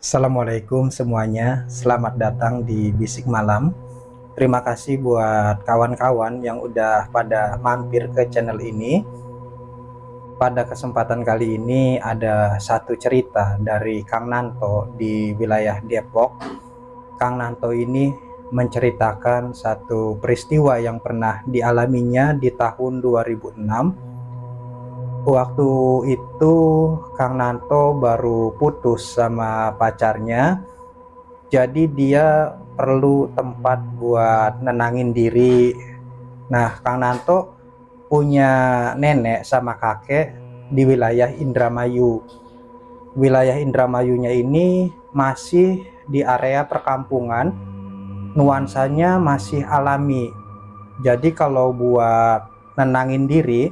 Assalamualaikum semuanya, selamat datang di Bisik Malam. Terima kasih buat kawan-kawan yang udah pada mampir ke channel ini. Pada kesempatan kali ini ada satu cerita dari Kang Nanto di wilayah Depok. Kang Nanto ini menceritakan satu peristiwa yang pernah dialaminya di tahun 2006. Waktu itu Kang Nanto baru putus sama pacarnya. Jadi dia perlu tempat buat nenangin diri. Nah, Kang Nanto punya nenek sama kakek di wilayah Indramayu. Wilayah Indramayunya ini masih di area perkampungan, nuansanya masih alami. Jadi kalau buat nenangin diri,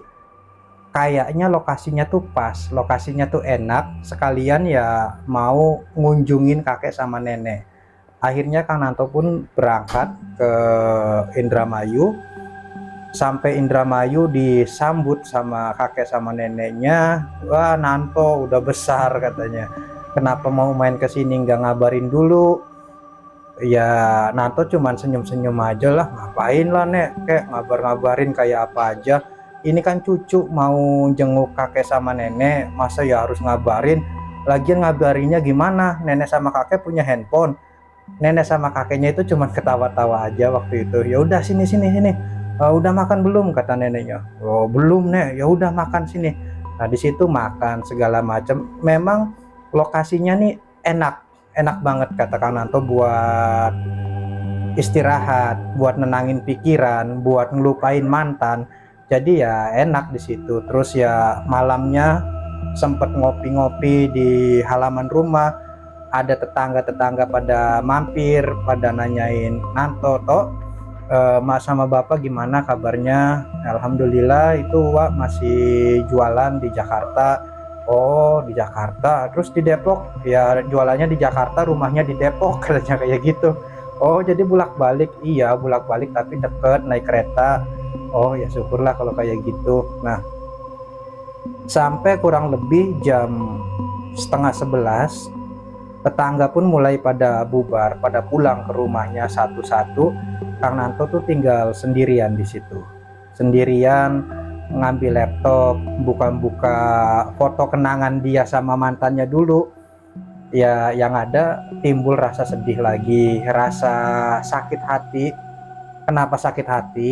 kayaknya lokasinya tuh pas, lokasinya tuh enak, sekalian ya mau ngunjungin kakek sama nenek. Akhirnya Kang Nanto pun berangkat ke Indramayu. Sampai Indramayu disambut sama kakek sama neneknya. Wah, Nanto udah besar katanya. Kenapa mau main ke sini nggak ngabarin dulu? Ya Nanto cuman senyum-senyum aja lah. Ngapain lah nek, kayak ngabar-ngabarin kayak apa aja. Ini kan cucu mau jenguk kakek sama nenek, masa ya harus ngabarin? Lagian ngabarinnya gimana? Nenek sama kakek punya handphone. Nenek sama kakeknya itu cuma ketawa-tawa aja waktu itu. Ya udah sini sini sini. Udah makan belum kata neneknya. Oh belum nek. Ya udah makan sini. Nah di situ makan segala macam. Memang lokasinya nih enak, enak banget kata Kang Nanto buat istirahat, buat nenangin pikiran, buat ngelupain mantan. Jadi ya enak di situ. Terus ya malamnya sempet ngopi-ngopi di halaman rumah. Ada tetangga-tetangga pada mampir, pada nanyain, Nanto toh Mas sama Bapak gimana kabarnya? Alhamdulillah itu Wak masih jualan di Jakarta. Oh di Jakarta, terus di Depok ya jualannya di Jakarta, rumahnya di Depok katanya kayak gitu. Oh jadi bolak-balik, iya bolak-balik tapi deket naik kereta. Oh ya syukurlah kalau kayak gitu. Nah sampai kurang lebih jam setengah 11 tetangga pun mulai pada bubar, pada pulang ke rumahnya satu-satu. Kang Nanto tuh tinggal sendirian di situ. Sendirian ngambil laptop, buka-buka foto kenangan dia sama mantannya dulu. Ya yang ada timbul rasa sedih lagi, rasa sakit hati. Kenapa sakit hati?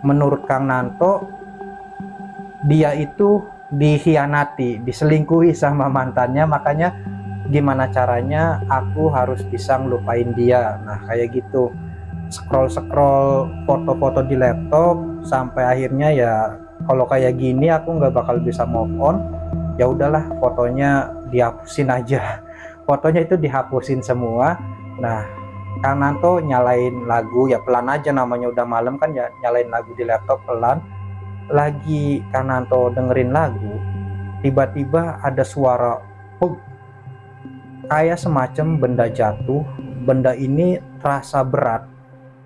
Menurut Kang Nanto, dia itu dikhianati, diselingkuhi sama mantannya, makanya gimana caranya aku harus bisa ngelupain dia. Nah kayak gitu, scroll foto-foto di laptop sampai akhirnya ya kalau kayak gini aku nggak bakal bisa move on. Ya udahlah fotonya dihapusin aja. Fotonya itu dihapusin semua. Nah Kang Nanto nyalain lagu ya pelan aja, namanya udah malam kan ya, nyalain lagu di laptop pelan. Lagi Kang Nanto dengerin lagu, tiba-tiba ada suara kayak semacam benda jatuh. Benda ini terasa berat,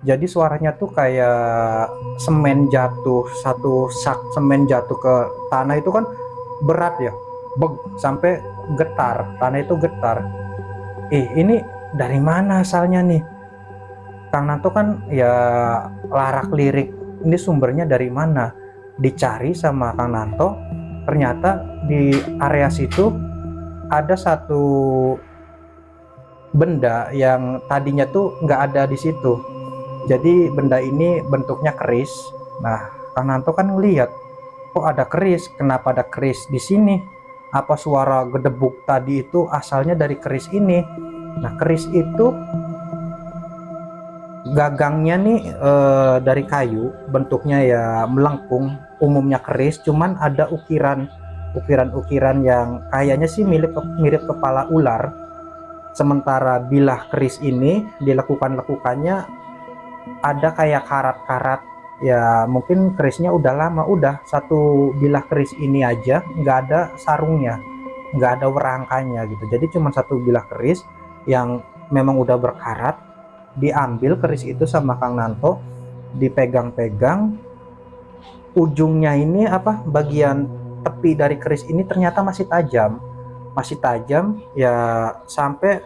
jadi suaranya tuh kayak semen jatuh, satu sak semen jatuh ke tanah itu kan berat ya, sampai getar, tanah itu getar. Ini dari mana asalnya nih? Kang Nanto kan ya larak lirik, ini sumbernya dari mana? Dicari sama Kang Nanto, ternyata di area situ ada satu benda yang tadinya tuh nggak ada di situ. Jadi benda ini bentuknya keris. Nah, Kang Nanto kan ngelihat, kok ada keris? Kenapa ada keris di sini? Apa suara gedebuk tadi itu asalnya dari keris ini? Nah, keris itu gagangnya nih dari kayu, bentuknya ya melengkung. Umumnya keris, cuman ada ukiran yang kayaknya sih mirip kepala ular. Sementara bilah keris ini dilekukannya ada kayak karat-karat, ya mungkin kerisnya udah lama, udah satu bilah keris ini aja nggak ada sarungnya, nggak ada werangkanya gitu. Jadi cuma satu bilah keris yang memang udah berkarat. Diambil keris itu sama Kang Nanto, dipegang-pegang, ujungnya ini bagian tepi dari keris ini ternyata masih tajam. masih tajam ya, sampai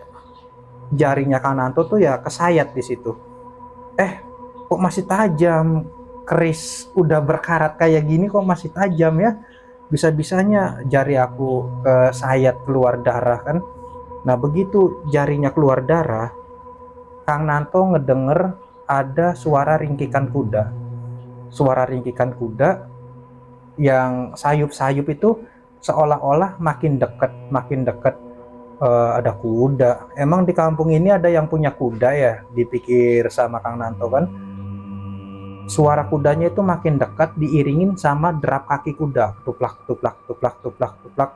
jarinya Kang Nanto tuh ya kesayat di situ. Kok masih tajam, keris udah berkarat kayak gini kok masih tajam ya, bisa-bisanya jari aku kesayat keluar darah kan. Nah begitu jarinya keluar darah, Kang Nanto ngedenger ada suara ringkikan kuda. Suara ringkikan kuda yang sayup-sayup itu seolah-olah makin dekat, makin dekat. Ada kuda. Emang di kampung ini ada yang punya kuda ya, dipikir sama Kang Nanto kan. Suara kudanya itu makin dekat, diiringin sama derap kaki kuda, tuplak tuplak tuplak tuplak tuplak,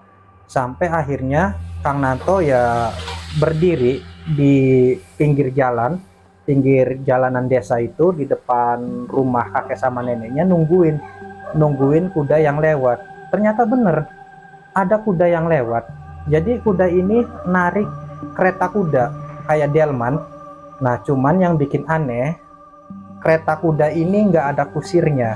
sampai akhirnya Kang Nanto ya berdiri di pinggir jalan, pinggir jalanan desa itu, di depan rumah kakek sama neneknya, nungguin kuda yang lewat. Ternyata bener ada kuda yang lewat. Jadi kuda ini narik kereta kuda kayak delman. Nah cuman yang bikin aneh, kereta kuda ini nggak ada kusirnya.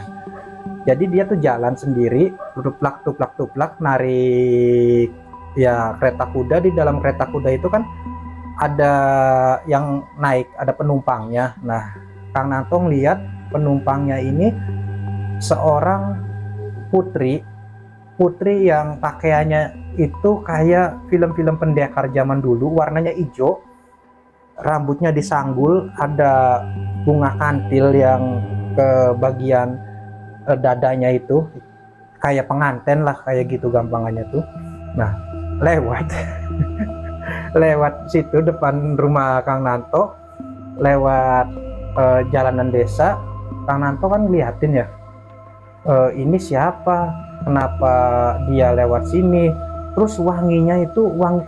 Jadi dia tuh jalan sendiri, tuplak tuplak tuplak, narik ya kereta kuda. Di dalam kereta kuda itu kan ada yang naik, ada penumpangnya. Nah Kang Nanto lihat penumpangnya ini seorang putri yang pakaiannya itu kayak film-film pendekar zaman dulu, warnanya hijau, rambutnya disanggul, ada bunga kantil yang ke bagian dadanya itu, kayak pengantin lah, kayak gitu gampangannya tuh. Nah lewat lewat situ depan rumah Kang Nanto, lewat jalanan desa. Kang Nanto kan ngeliatin ya, ini siapa, kenapa dia lewat sini. Terus wanginya itu wangi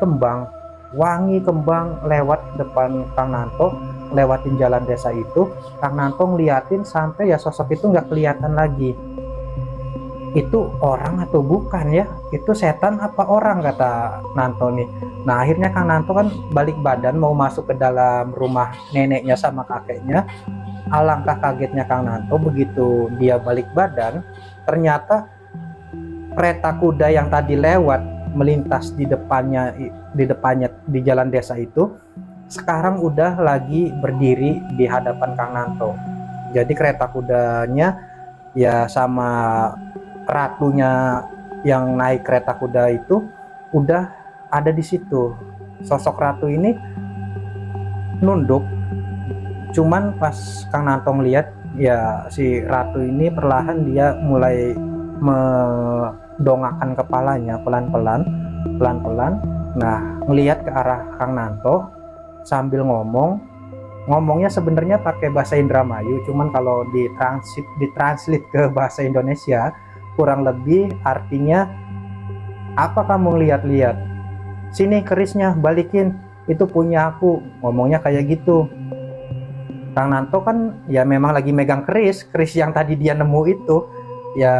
kembang lewat depan Kang Nanto, lewatin jalan desa itu. Kang Nanto ngeliatin sampai ya sosok itu nggak kelihatan lagi. Itu orang atau bukan ya, itu setan apa orang, kata Nanto nih. Nah akhirnya Kang Nanto kan balik badan mau masuk ke dalam rumah neneknya sama kakeknya. Alangkah kagetnya Kang Nanto begitu dia balik badan, ternyata kereta kuda yang tadi lewat melintas di depannya di jalan desa itu, sekarang udah lagi berdiri di hadapan Kang Nanto. Jadi kereta kudanya ya sama ratunya yang naik kereta kuda itu udah ada di situ. Sosok ratu ini nunduk, cuman pas Kang Nanto ngeliat ya si ratu ini perlahan dia mulai mendongakkan kepalanya pelan-pelan. Nah ngelihat ke arah Kang Nanto sambil ngomongnya sebenarnya pakai bahasa Indramayu, cuman kalau ditranslate ke bahasa Indonesia kurang lebih artinya, apa kamu lihat-lihat, sini kerisnya balikin, itu punya aku. Ngomongnya kayak gitu. Kang Nanto kan ya memang lagi megang keris yang tadi dia nemu itu. Ya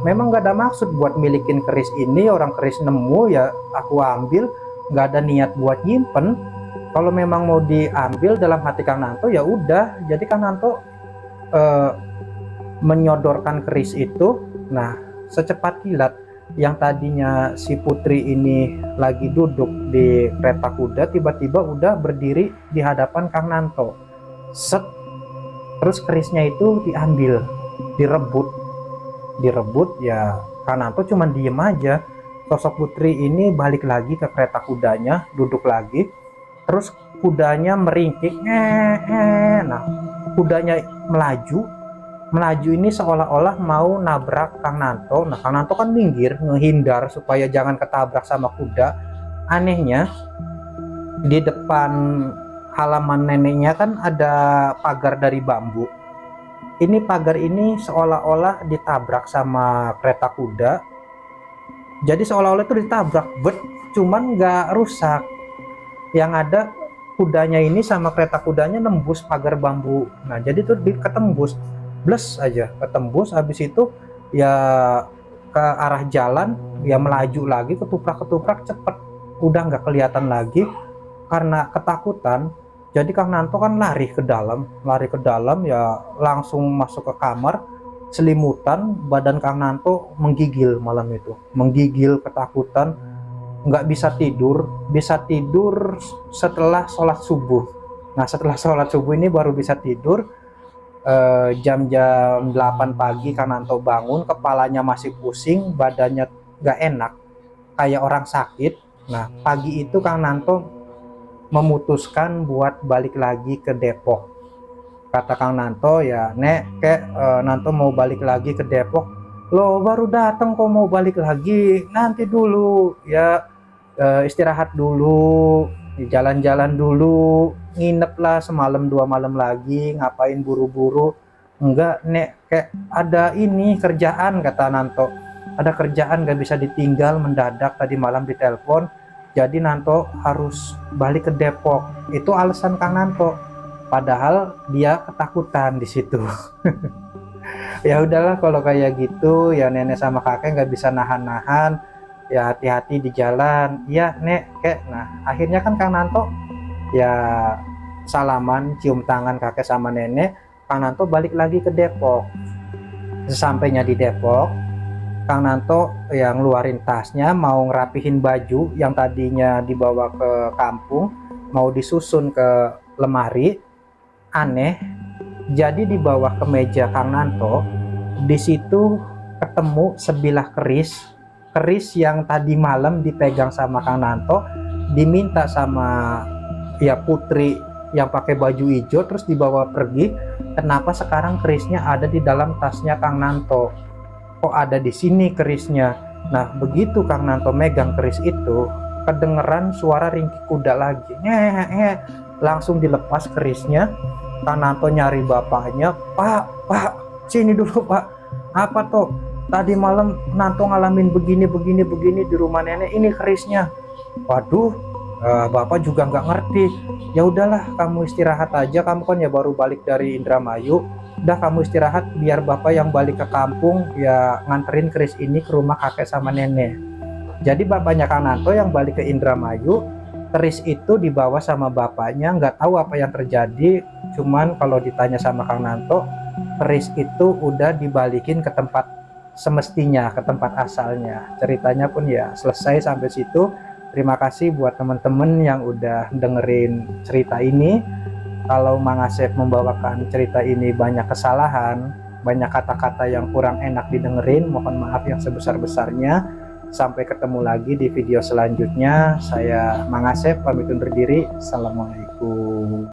memang gak ada maksud buat milikin keris ini, orang keris nemu ya aku ambil, gak ada niat buat nyimpen. Kalau memang mau diambil dalam hati Kang Nanto ya udah. Jadi Kang Nanto menyodorkan keris itu. Nah secepat kilat, yang tadinya si putri ini lagi duduk di kereta kuda tiba-tiba udah berdiri di hadapan Kang Nanto. Set, terus kerisnya itu diambil, direbut ya. Kang Nanto cuman diem aja. Sosok putri ini balik lagi ke kereta kudanya, duduk lagi, terus kudanya meringkik. Nah kudanya melaju ini seolah-olah mau nabrak Kang Nanto. Nah Kang Nanto kan minggir, ngehindar supaya jangan ketabrak sama kuda. Anehnya di depan halaman neneknya kan ada pagar dari bambu. Ini pagar ini seolah-olah ditabrak sama kereta kuda. Jadi seolah-olah itu ditabrak, cuman nggak rusak. Yang ada kudanya ini sama kereta kudanya nembus pagar bambu. Nah jadi itu ketembus, bles aja ketembus. Habis itu ya ke arah jalan, ya melaju lagi, ketuprak cepet, udah nggak kelihatan lagi karena ketakutan. Jadi Kang Nanto kan lari ke dalam ya, langsung masuk ke kamar, selimutan. Badan Kang Nanto menggigil malam itu, menggigil ketakutan, nggak bisa tidur setelah sholat subuh. Nah setelah sholat subuh ini baru bisa tidur. Jam-jam 8 pagi Kang Nanto bangun, kepalanya masih pusing, badannya nggak enak kayak orang sakit. Nah pagi itu Kang Nanto memutuskan buat balik lagi ke Depok. Kata Kang Nanto, ya Nek, Nanto mau balik lagi ke Depok. Lo baru datang kok mau balik lagi, nanti dulu ya, istirahat dulu, jalan-jalan dulu, nginep lah semalam 2 malam lagi, ngapain buru-buru. Enggak Nek, kayak ada ini kerjaan, kata Nanto, ada kerjaan gak bisa ditinggal, mendadak tadi malam ditelepon, jadi Nanto harus balik ke Depok. Itu alasan Kang Nanto, padahal dia ketakutan di situ. Ya udahlah kalau kayak gitu ya, nenek sama kakek nggak bisa nahan-nahan, ya hati-hati di jalan ya Nek kek. Nah akhirnya kan Kang Nanto ya salaman, cium tangan kakek sama nenek. Kang Nanto balik lagi ke Depok. Sesampainya di Depok, Kang Nanto yang ngeluarin tasnya mau ngerapihin baju yang tadinya dibawa ke kampung, mau disusun ke lemari. Aneh, jadi di bawah kemeja Kang Nanto di situ ketemu sebilah keris yang tadi malam dipegang sama Kang Nanto, diminta sama ya putri yang pakai baju hijau terus dibawa pergi. Kenapa sekarang kerisnya ada di dalam tasnya Kang Nanto? Kok ada di sini kerisnya? Nah begitu Kang Nanto megang keris itu, kedengeran suara ringkih kuda lagi. Langsung dilepas kerisnya. Kang Nanto nyari bapaknya. Pak, sini dulu Pak. Apa toh? Tadi malam Nanto ngalamin begini di rumah nenek, ini kerisnya. Waduh, bapak juga nggak ngerti. Ya udahlah, kamu istirahat aja, kamu kan ya baru balik dari Indramayu. Udah kamu istirahat, biar bapak yang balik ke kampung ya nganterin keris ini ke rumah kakek sama nenek. Jadi bapaknya Kang Nanto yang balik ke Indramayu, keris itu dibawa sama bapaknya, nggak tahu apa yang terjadi. Cuman kalau ditanya sama Kang Nanto, keris itu udah dibalikin ke tempat semestinya, ke tempat asalnya. Ceritanya pun ya selesai sampai situ. Terima kasih buat teman-teman yang udah dengerin cerita ini. Kalau Mang Asep membawakan cerita ini banyak kesalahan, banyak kata-kata yang kurang enak didengerin, mohon maaf yang sebesar-besarnya. Sampai ketemu lagi di video selanjutnya. Saya Mang Asep pamit undur diri. Assalamualaikum.